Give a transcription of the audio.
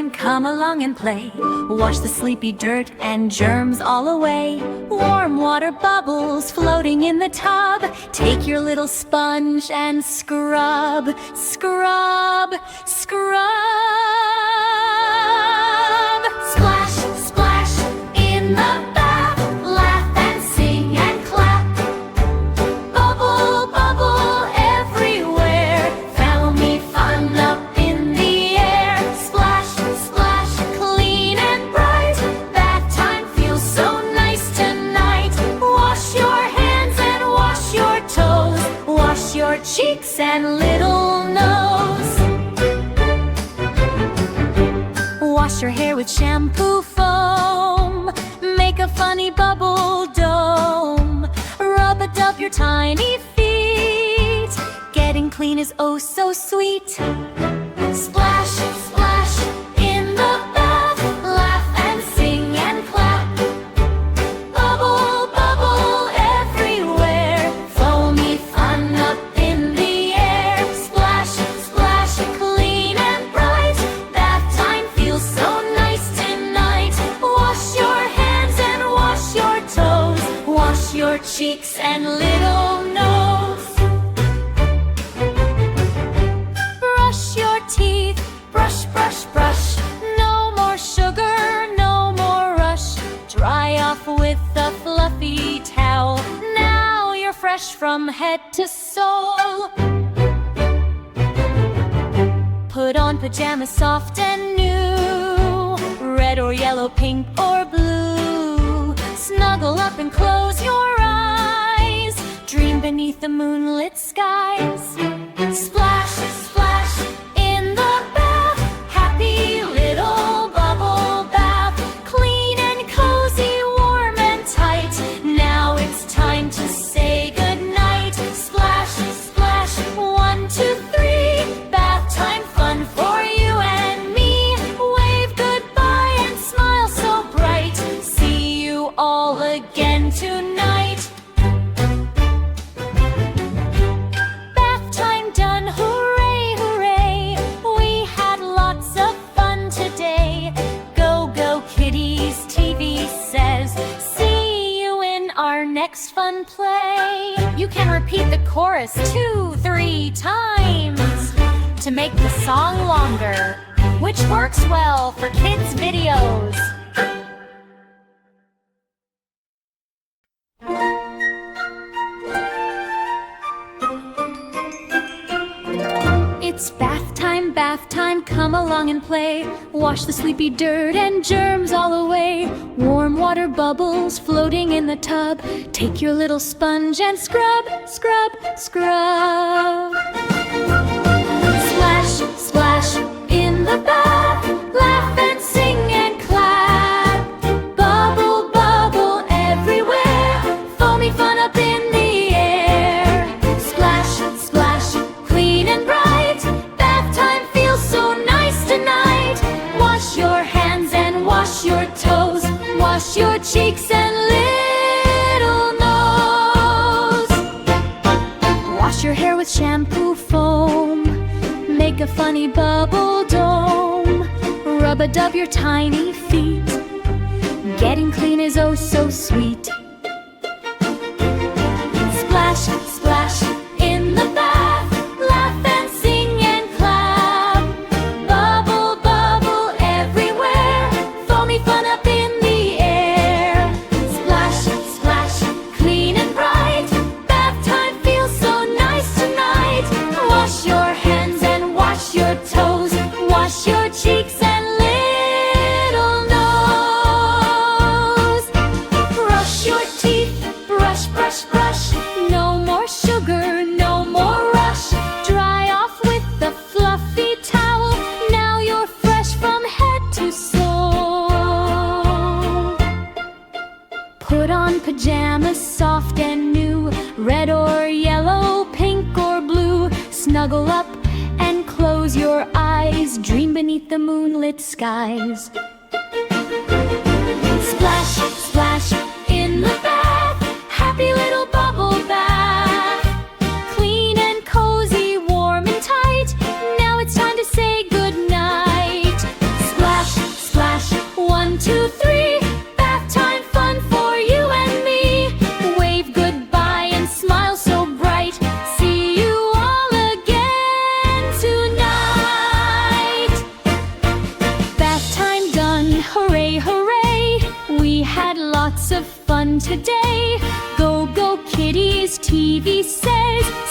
time, come along and play. Wash the sleepy dirt and germs all away. Warm water bubbles floating in the tub. Take your little sponge and scrub, scrub, scrub. Splash, splash in the bath. Laugh and sing and clap. Bubble, bubble everywhere. Family fun up in the air. Splash, splash, clean and bright. Bath time feels so nice tonight. Wash your hands and wash your toes. Wash your cheeks and little nose. Wash your hair with shampoo foam. Make a funny bubble dome. Rub-a-dub your tiny feet. Getting clean is oh so sweet. Splash, splash in the bath. Laugh and sing and clap. Bubble, bubble everywhere. Foamy fun up in the air. Splash, splash, clean and bright. Bath time feels so nice tonight. Wash your hands and wash your toes. Wash your cheeks and little nose. Brush your teeth, brush, brush, brush. No more sugar, no more rush. Dry off with a fluffy towel. Now you're fresh from head to sole. Put on pajamas soft and new. Red or yellow, pink or blue. Snuggle up and close your eyes. Dream beneath the moonlit skies. Splash, splash in the bath. Happy little bubble bath. Clean and cozy, warm and tight. Now it's time to say goodnight. Splash, splash, 1, 2, 3. Bath time fun for you and me. Wave goodbye and smile so bright. See you all again tonight. Bath time done, hooray, hooray. We had lots of fun today. Go, go kitties, TV says. See you in our next fun play. You can repeat the chorus 2, 3 times to make the song longer, which works well for kids' videos. It's bath time, come along and play. Wash the sleepy dirt and germs all away. Warm water bubbles floating in the tub. Take your little sponge and scrub, scrub, scrub. Splash, splash in the bath. Laugh and sing and clap. Bubble, bubble everywhere. Foamy fun up in the air. Splash, splash, clean and bright. Bath time feels so nice tonight. Wash your hands and wash your toes. Wash your cheeks and little nose. Wash your hair with shampoo foam. Make a funny bubble dome. Rub-a-dub your tiny feet. Getting clean is oh so sweet. Splash, splash in the bath. Laugh and sing and clap. Bubble, bubble everywhere. Foamy fun up in the air. Splash, splash, clean and bright. Bath time feels so nice tonight. Wash your hands and wash your toes. Wash your cheeks and little nose. Brush your teeth, brush, brush, brush. No more sugar, no more rush. Dry off with the fluffy towel. Now you're fresh from head to sole. Put on pajamas soft and new. Red or yellow, pink or blue. Snuggle up and close your eyes. Dream beneath the moonlit skies. Splash, splash in the bath. Happy little bubble bath. Clean and cozy, warm and tight. Now it's time to say goodnight. Splash, lots of fun today. Go, go, kitties, TV says.